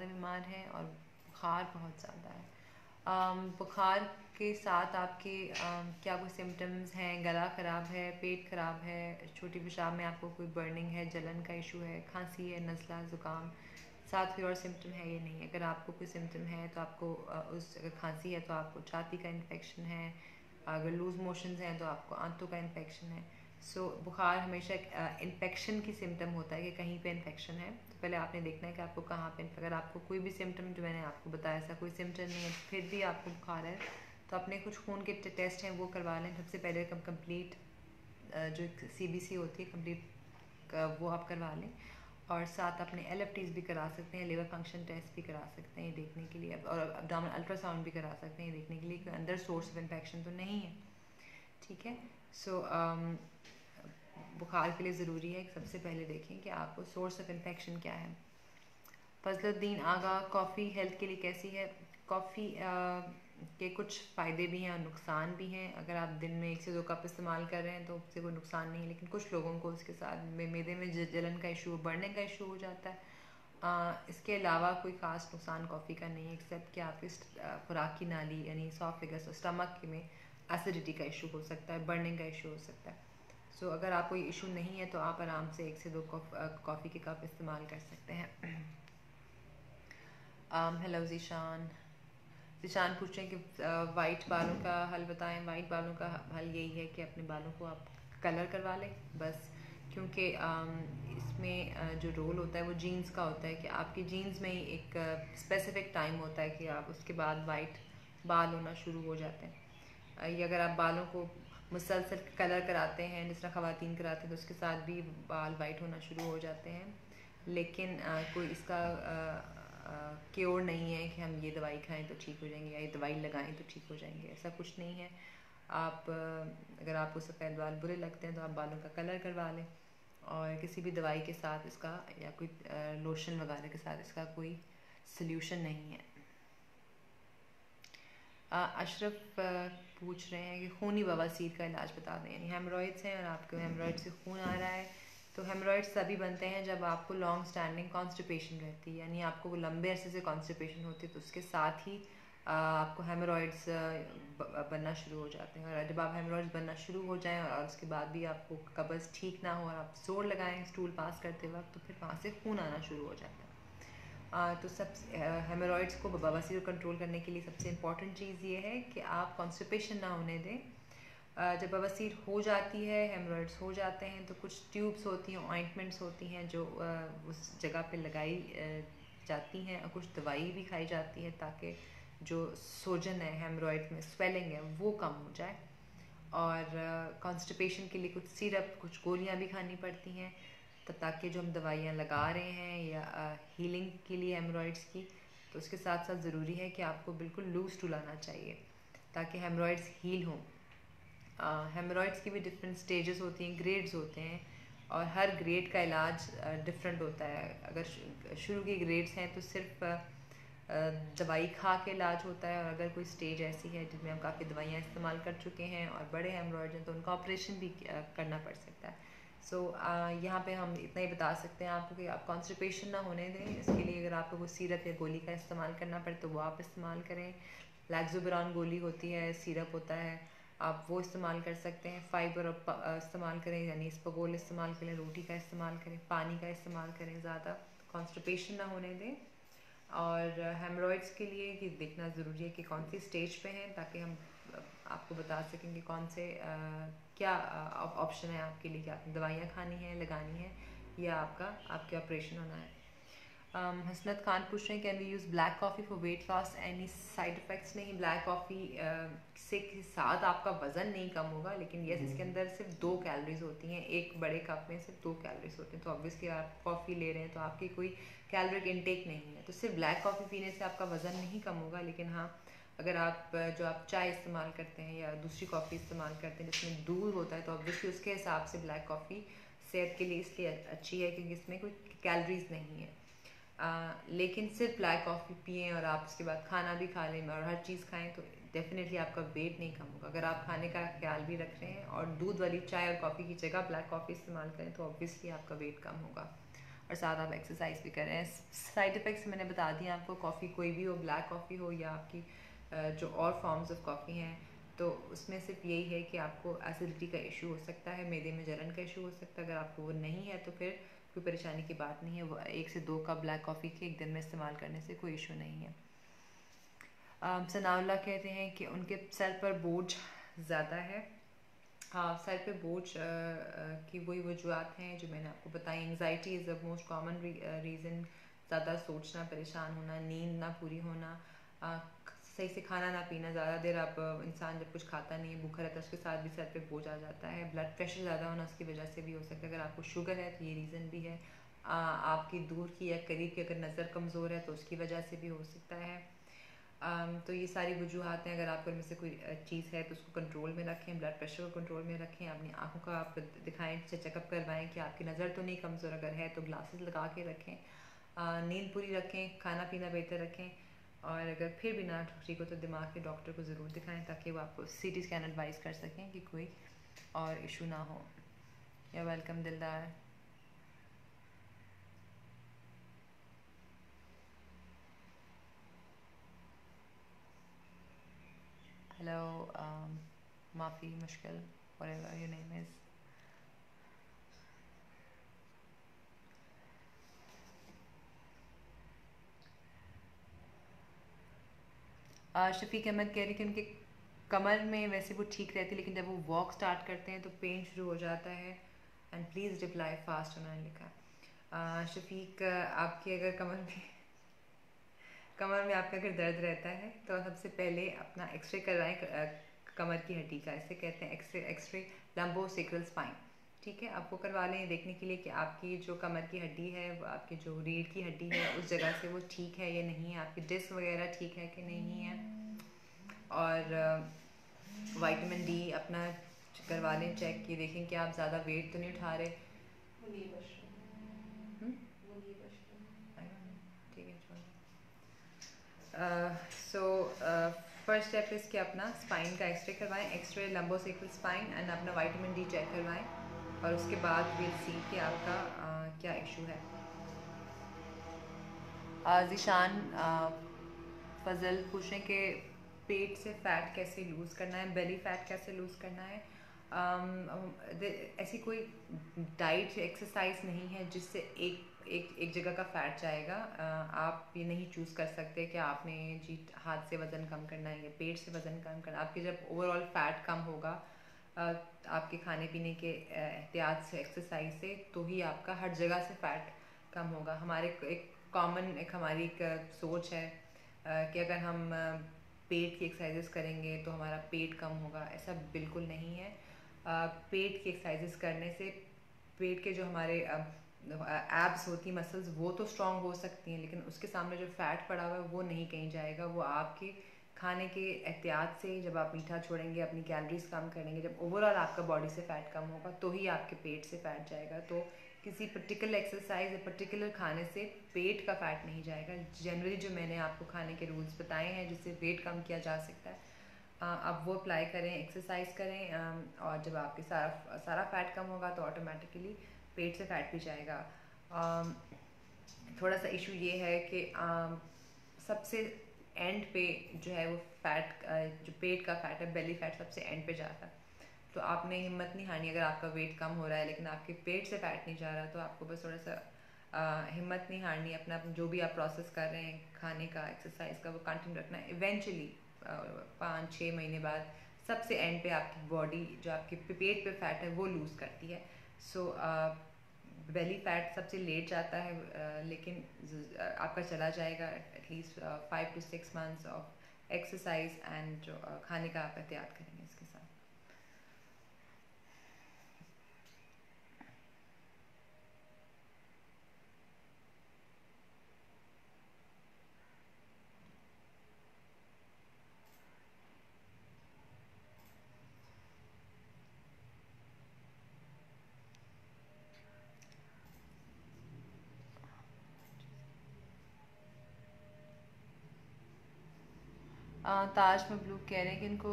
Speaker 1: बीमार हैं और बुखार बहुत ज़्यादा है। बुखार के साथ आपके क्या कोई सिम्टम्स हैं? गला ख़राब है, पेट ख़राब है, छोटी पेशाब में आपको कोई बर्निंग है, जलन का इशू है, खांसी है, नज़ला, ज़ुकाम, साथ कोई और सिम्टम है ये नहीं है। अगर आपको कोई सिम्टम है तो आपको अगर खांसी है तो आपको छाती का इन्फेक्शन है, अगर लूज़ मोशंस हैं तो आपको आंतों का इन्फेक्शन है। बुखार हमेशा इन्फेक्शन की सिम्टम होता है कि कहीं पे इन्फेक्शन है, तो पहले आपने देखना है कि आपको कहाँ पे। अगर आपको कोई भी सिम्टम जो मैंने आपको बताया ऐसा कोई सिम्टम नहीं है फिर भी आपको बुखार है तो अपने कुछ खून के टेस्ट हैं वो करवा लें। सबसे पहले कंप्लीट जो CBC होती है कंप्लीट वो आप करवा लें, और साथ अपने LFTs भी करा सकते हैं, लिवर फंक्शन टेस्ट भी करा सकते हैं देखने के लिए, और अब्डोमिनल अल्ट्रासाउंड भी करा सकते हैं देखने के लिए कि अंदर सोर्स ऑफ इन्फेक्शन तो नहीं है। ठीक है। बुखार के लिए ज़रूरी है कि सबसे पहले देखें कि आपको सोर्स ऑफ इन्फेक्शन क्या है। फजलुद्दीन आगा, कॉफ़ी हेल्थ के लिए कैसी है? कॉफ़ी के कुछ फ़ायदे भी हैं और नुकसान भी हैं। अगर आप दिन में 1 से 2 कप इस्तेमाल कर रहे हैं तो उससे कोई नुकसान नहीं है, लेकिन कुछ लोगों को उसके साथ मैदे में जलन का इशू, बढ़ने का इशू हो जाता है। इसके अलावा कोई ख़ास नुकसान कॉफ़ी का नहीं है, एक्सेप्ट कि आपकी खुराक की नाली यानी इसोफेगस और स्टमक में एसिडिटी का इशू हो सकता है, बर्निंग का इशू हो सकता है। अगर आप कोई इशू नहीं है तो आप आराम से 1 से 2 कॉफ़ी के कप इस्तेमाल कर सकते हैं। हेलो जीशान। निशान पूछ रहे हैं कि वाइट बालों का हल बताएं। वाइट बालों का हल यही है कि अपने बालों को आप कलर करवा लें बस, क्योंकि इसमें जो रोल होता है वो जीन्स का होता है कि आपकी जीन्स में ही एक स्पेसिफिक टाइम होता है कि आप उसके बाद वाइट बाल होना शुरू हो जाते हैं। ये अगर आप बालों को मुसलसल कलर कराते हैं जिस तरह ख़वातीन कराते हैं तो उसके साथ भी बाल वाइट होना शुरू हो जाते हैं, लेकिन कोई इसका क्योर नहीं है कि हम ये दवाई खाएं तो ठीक हो जाएंगे या ये दवाई लगाएं तो ठीक हो जाएंगे, ऐसा कुछ नहीं है। आप अगर आपको सफ़ेद बाल बुरे लगते हैं तो आप बालों का कलर करवा लें और किसी भी दवाई के साथ इसका या कोई लोशन वगैरह के साथ इसका कोई सल्यूशन नहीं है। अशरफ पूछ रहे हैं कि खूनी बवासीर का इलाज बता दें, यानी हेमरॉइड्स हैं और आपके हेमरॉइड से खून आ रहा है। तो हेमरॉइड्स तभी बनते हैं जब आपको लॉन्ग स्टैंडिंग कॉन्स्टिपेशन रहती है, यानी आपको वो लंबे अरसे से कॉन्स्टिपेशन होती है तो उसके साथ ही आपको हेमरॉइड्स बनना शुरू हो जाते हैं। और जब आप हेमरॉइड्स बनना शुरू हो जाएं और उसके बाद भी आपको कब्ज़ ठीक ना हो और आप जोर लगाएं स्टूल पास करते वक्त तो फिर वहाँ से खून आना शुरू हो जाता है। तो सब हेमरॉइड्स को बवासीर को कंट्रोल करने के लिए सबसे इम्पॉर्टेंट चीज़ ये है कि आप कॉन्स्टिपेशन ना होने दें। जब बवासीर हो जाती है, हेमरॉइड्स हो जाते हैं तो कुछ ट्यूब्स होती हैं, ऑइंटमेंट्स होती हैं जो उस जगह पे लगाई जाती हैं और कुछ दवाई भी खाई जाती है ताकि जो सोजन है हेमरॉइड में, स्वेलिंग है, वो कम हो जाए। और कॉन्स्टिपेशन के लिए कुछ सिरप, कुछ गोलियां भी खानी पड़ती हैं ताकि जो हम दवाइयाँ लगा रहे हैं या हीलिंग के लिए हेमरॉइड्स की, तो उसके साथ साथ ज़रूरी है कि आपको बिल्कुल लूज स्टूल आना चाहिए ताकि हेमरॉइड्स हील हों। हेमरॉइड्स की भी डिफरेंट स्टेजेस होती हैं, ग्रेड्स होते हैं और हर ग्रेड का इलाज डिफरेंट होता है। अगर शुरू की ग्रेड्स हैं तो सिर्फ दवाई खा के इलाज होता है, और अगर कोई स्टेज ऐसी है जिसमें हम काफ़ी दवाइयाँ इस्तेमाल कर चुके हैं और बड़े हेमरॉइड्स हैं तो उनका ऑपरेशन भी करना पड़ सकता है। सो यहाँ पे हम इतना ही बता सकते हैं आपको कि आप कॉन्स्टिपेशन ना होने दें। इसके लिए अगर आपको कोई सिरप या गोली का इस्तेमाल करना पड़े तो वो आप इस्तेमाल करें। लैक्सोबिरान गोली होती है, सिरप होता है, आप वो इस्तेमाल कर सकते हैं। फाइबर इस्तेमाल करें, यानी स्पगोल इस्तेमाल करें, रोटी का इस्तेमाल करें, पानी का इस्तेमाल करें, ज़्यादा कॉन्स्टिपेशन ना होने दें। और हेमरॉइड्स के लिए ये देखना ज़रूरी है कि कौन सी स्टेज पे हैं ताकि हम आपको बता सकें कि कौन से क्या ऑप्शन है आपके लिए कि आपने दवाइयाँ खानी है, लगानी है या आपके ऑपरेशन होना है। हसनत खान पूछ रहे हैं can we use black coffee for weight loss, any side effects? नहीं, ब्लैक कॉफ़ी से के साथ आपका वज़न नहीं कम होगा, लेकिन यस इसके अंदर सिर्फ 2 कैलोरीज होती हैं, एक बड़े कप में सिर्फ 2 कैलोरीज होती हैं। तो ऑब्वियसली आप कॉफ़ी ले रहे हैं तो आपकी कोई कैलोरिक इनटेक नहीं है, तो सिर्फ ब्लैक कॉफ़ी पीने से आपका वज़न नहीं कम होगा। लेकिन हाँ, अगर आप चाय इस्तेमाल करते हैं या दूसरी कॉफ़ी इस्तेमाल करते हैं जिसमें दूध होता है तो ऑब्वियसली उसके हिसाब से ब्लैक कॉफ़ी सेहत के लिए इसलिए अच्छी है क्योंकि इसमें कोई कैलोरीज नहीं है। लेकिन सिर्फ ब्लैक कॉफ़ी पिएं और आप उसके बाद खाना भी खा लें और हर चीज़ खाएं तो डेफिनेटली आपका वेट नहीं कम होगा। अगर आप खाने का ख्याल भी रख रहे हैं और दूध वाली चाय और कॉफ़ी की जगह ब्लैक कॉफ़ी इस्तेमाल करें तो ऑब्वियसली आपका वेट कम होगा और साथ आप एक्सरसाइज भी कर रहे हैं। साइड इफ़ेक्ट्स मैंने बता दिए आपको, कॉफ़ी कोई भी हो, ब्लैक कॉफ़ी हो या आपकी जो और फॉर्म्स ऑफ कॉफ़ी हैं, तो उसमें सिर्फ यही है कि आपको एसिडिटी का इशू हो सकता है, मैदे में जलन का इशू हो सकता है। अगर आपको वो नहीं है तो फिर कोई परेशानी की बात नहीं है, वो 1 से 2 कप ब्लैक कॉफ़ी के एक दिन में इस्तेमाल करने से कोई इशू नहीं है। सनाउल्लाह कहते हैं कि उनके सर पर बोझ ज़्यादा है। हाँ, सर पे बोझ की वही वजूहत हैं जो मैंने आपको बताई। Anxiety is the most common reason, ज़्यादा सोचना, परेशान होना, नींद ना पूरी होना, सही से खाना ना पीना, ज़्यादा देर आप इंसान जब कुछ खाता नहीं है, भूखा रहता है, उसके साथ भी सर पे बोझ आ जाता है। ब्लड प्रेशर ज़्यादा होना उसकी वजह से भी हो सकता है। अगर आपको शुगर है तो ये रीज़न भी है। आपकी दूर की या करीब की अगर नज़र कमज़ोर है तो उसकी वजह से भी हो सकता है। तो ये सारी वजूहत हैं। अगर आपको इनमें से कोई चीज़ है तो उसको कंट्रोल में रखें, ब्लड प्रेशर को कंट्रोल में रखें, अपनी आँखों का आप दिखाएं, चेकअप करवाएं कि आपकी नज़र तो नहीं कमज़ोर, अगर है तो ग्लासेस लगा के रखें, नींद पूरी रखें, खाना पीना बेहतर रखें, और अगर फिर भी ना ठीक हो तो दिमाग के डॉक्टर को ज़रूर दिखाएं ताकि वो आपको CT स्कैन एडवाइस कर सकें कि कोई और इशू ना हो। या वेलकम दिलदार। हेलो, माफ़ी, मुश्किल, whatever your name is. Shafiq Ahmad कह रहे कि उनके कमर में वैसे वो ठीक रहती है, लेकिन जब वो वॉक स्टार्ट करते हैं तो पेन शुरू हो जाता है। एंड प्लीज़ रिप्लाई फास्ट, उन्होंने लिखा। शफीक, आपकी अगर कमर में आपका अगर दर्द रहता है तो सबसे पहले अपना एक्सरे करवाएं कमर की हड्डी का। इसे कहते हैं एक्सरे लंबोसेक्रल स्पाइन। ठीक है, आपको करवा लें देखने के लिए कि आपकी जो कमर की हड्डी है, वो आपकी जो रीढ़ की हड्डी है उस जगह से वो ठीक है या नहीं है, आपकी डिस्क वगैरह ठीक है कि नहीं है। और विटामिन डी अपना करवा लें चेक, कि देखें कि आप ज़्यादा वेट तो नहीं उठा रहे। ठीक है, सो फर्स्ट स्टेप इज़ कि अपना स्पाइन का एक्सरे करवाएं, एक्सरे लंबोसेक्रल स्पाइन, एंड अपना विटामिन डी चेक करवाएं, और उसके बाद विल सी कि आपका क्या इशू है। ज़ीशान फजल पूछ रहे हैं कि पेट से फ़ैट कैसे लूज़ करना है, बेली फ़ैट कैसे लूज़ करना है। ऐसी कोई डाइट एक्सरसाइज नहीं है जिससे एक जगह का फ़ैट जाएगा। आप ये नहीं चूज़ कर सकते कि आपने जी हाथ से वज़न कम करना है या पेट से वज़न कम करना। आपके जब ओवरऑल फ़ैट कम होगा आपके खाने पीने के एहतियात से, एक्सरसाइज से, तो ही आपका हर जगह से फ़ैट कम होगा। हमारे हमारी एक सोच है कि अगर हम पेट की एक्सरसाइजेस करेंगे तो हमारा पेट कम होगा। ऐसा बिल्कुल नहीं है। पेट की एक्सरसाइजेस करने से पेट के जो हमारे एब्स होती हैं, मसल्स, वो तो स्ट्रांग हो सकती हैं, लेकिन उसके सामने जो फ़ैट पड़ा हुआ है वो नहीं कहीं जाएगा। वो आपके खाने के एहतियात से, जब आप मीठा छोड़ेंगे, अपनी कैलोरीज कम करेंगे, जब ओवरऑल आपका बॉडी से फ़ैट कम होगा तो ही आपके पेट से फ़ैट जाएगा। तो किसी पर्टिकुलर एक्सरसाइज या पर्टिकुलर खाने से पेट का फ़ैट नहीं जाएगा। जनरली जो मैंने आपको खाने के रूल्स बताए हैं जिससे वेट कम किया जा सकता है, आप वो अप्लाई करें, एक्सरसाइज करें, और जब आपके सारा फ़ैट कम होगा तो ऑटोमेटिकली पेट से फ़ैट भी जाएगा। थोड़ा सा इशू ये है कि सबसे एंड पे जो है वो फ़ैट, जो पेट का फ़ैट है, बेली फ़ैट सबसे एंड पे जाता है। तो आपने हिम्मत नहीं हारनी। अगर आपका वेट कम हो रहा है लेकिन आपके पेट से फ़ैट नहीं जा रहा, तो आपको बस थोड़ा सा हिम्मत नहीं हारनी। अपना जो भी आप प्रोसेस कर रहे हैं खाने का, एक्सरसाइज का, वो कंटिन्यू रखना है। इवेंचुअली 5-6 महीने बाद सबसे एंड पे आपकी बॉडी जो आपके पेट पे फ़ैट है वो लूज़ करती है। सो बेली फ़ैट सबसे लेट जाता है, लेकिन आपका चला जाएगा at least 5 to 6 months of exercise and जो खाने का आप एहतियात करेंगे इसके साथ। ताज मबलूक कह रहे हैं कि इनको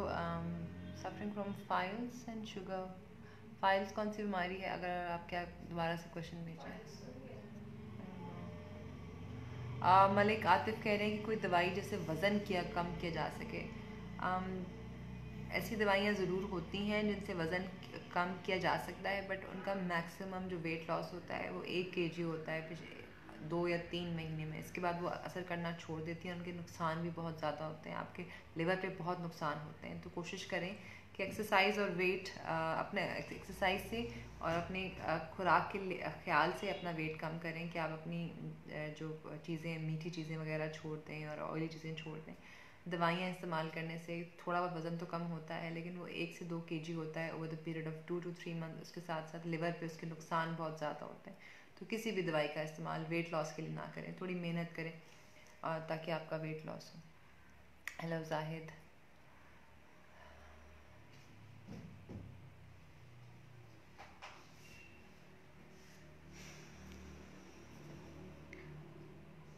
Speaker 1: suffering from files and sugar. Files कौन सी बीमारी है? अगर आप क्या दोबारा से क्वेश्चन भेजें। मलिक आतिफ कह रहे हैं कि कोई दवाई जिससे वज़न कम किया जा सके। ऐसी दवाइयाँ ज़रूर होती हैं जिनसे वज़न कम किया जा सकता है, बट उनका मैक्सिमम जो वेट लॉस होता है वो 1 kg होता है 2 या 3 महीने में। इसके बाद वो असर करना छोड़ देती हैं। उनके नुकसान भी बहुत ज़्यादा होते हैं, आपके लिवर पे बहुत नुकसान होते हैं। तो कोशिश करें कि एक्सरसाइज और वेट, अपने एक्सरसाइज से और अपने खुराक के ख्याल से अपना वेट कम करें, कि आप अपनी जो चीज़ें, मीठी चीज़ें वगैरह छोड़ दें और ऑयली चीज़ें छोड़ दें। दवाइयाँ इस्तेमाल करने से थोड़ा बहुत वज़न तो कम होता है, लेकिन वो 1 से 2 kg होता है over the period of 2 to 3 months। उसके साथ साथ लिवर पे उसके नुकसान बहुत ज़्यादा होते हैं। तो किसी भी दवाई का इस्तेमाल वेट लॉस के लिए ना करें, थोड़ी मेहनत करें ताकि आपका वेट लॉस हो। हेलो जाहिद।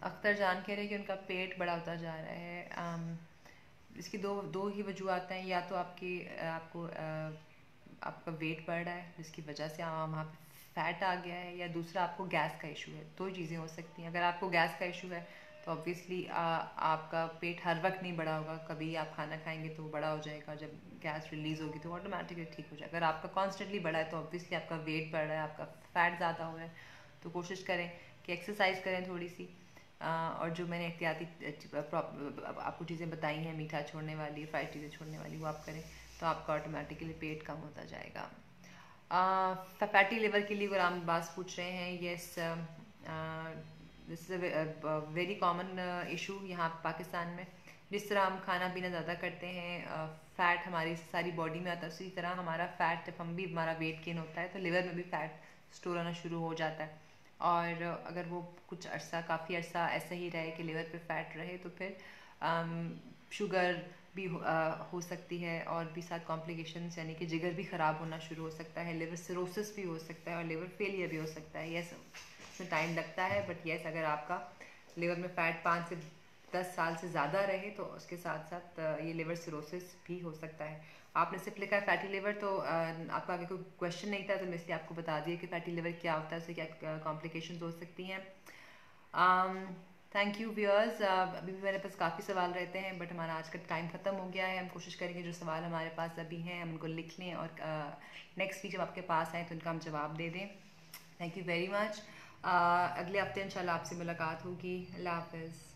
Speaker 1: अख्तर जान कह रहे हैं कि उनका पेट बड़ा होता जा रहा है। इसकी दो ही वजूहत हैं। या तो आपका वेट बढ़ रहा है जिसकी वजह से वहाँ पे फैट आ गया है, या दूसरा आपको गैस का इशू है। दो चीज़ें हो सकती हैं। अगर आपको गैस का इशू है तो ऑब्वियसली आपका पेट हर वक्त नहीं बड़ा होगा, कभी आप खाना खाएंगे तो वो बड़ा हो जाएगा। जब गैस रिलीज़ होगी तो ऑटोमेटिकली ठीक हो जाएगा। अगर आपका कॉन्स्टेंटली बढ़ा है तो ऑब्वियसली आपका वेट बढ़ रहा है, आपका फैट ज़्यादा हो रहा है। तो कोशिश करें कि एक्सरसाइज करें थोड़ी सी, और जो मैंने एहतियाती आपको चीज़ें बताई हैं, मीठा छोड़ने वाली, फ्राइड चीज़ें छोड़ने वाली, वो आप करें तो आपका ऑटोमेटिकली पेट कम होता जाएगा। फैटी लिवर के लिए अगर आप बात पूछ रहे हैं, yes this is a very common issue यहाँ पाकिस्तान में। जिस तरह हम खाना पीना ज़्यादा करते हैं, फ़ैट हमारी सारी बॉडी में आता है, उसी तरह हमारा फ़ैट जब हम भी हमारा वेट गेन होता है तो लिवर में भी फ़ैट स्टोर होना शुरू हो जाता है। और अगर वो कुछ अरसा, काफ़ी अरसा ऐसा ही रहे कि लिवर पे फ़ैट रहे तो फिर शुगर भी हो सकती है, और भी साथ कॉम्प्लिकेशंस यानी कि जिगर भी ख़राब होना शुरू हो सकता है, लिवर सिरोसिस भी हो सकता है और लिवर फेलियर भी हो सकता है। यस, उसमें टाइम लगता है, बट यस अगर आपका लिवर में फ़ैट 5 से 10 साल से ज़्यादा रहे तो उसके साथ साथ ये लिवर सिरोसिस भी हो सकता है। आपने सिर्फ लिखा है फैटी लिवर, तो आपका आगे कोई क्वेश्चन नहीं था तो मैं इसलिए आपको बता दिया कि फैटी लिवर क्या होता है, उससे क्या कॉम्प्लिकेशंस हो सकती हैं। Thank you viewers. अभी भी मेरे पास काफ़ी सवाल रहते हैं, बट हमारा आज का टाइम ख़त्म हो गया है। हम कोशिश करेंगे जो सवाल हमारे पास अभी हैं हम उनको लिख लें और नेक्स्ट वीक जब आपके पास आए तो उनका हम जवाब दे दें। Thank you very much. अगले हफ्ते इंशाल्लाह आपसे मुलाकात होगी। अल्लाह हाफ़िज़।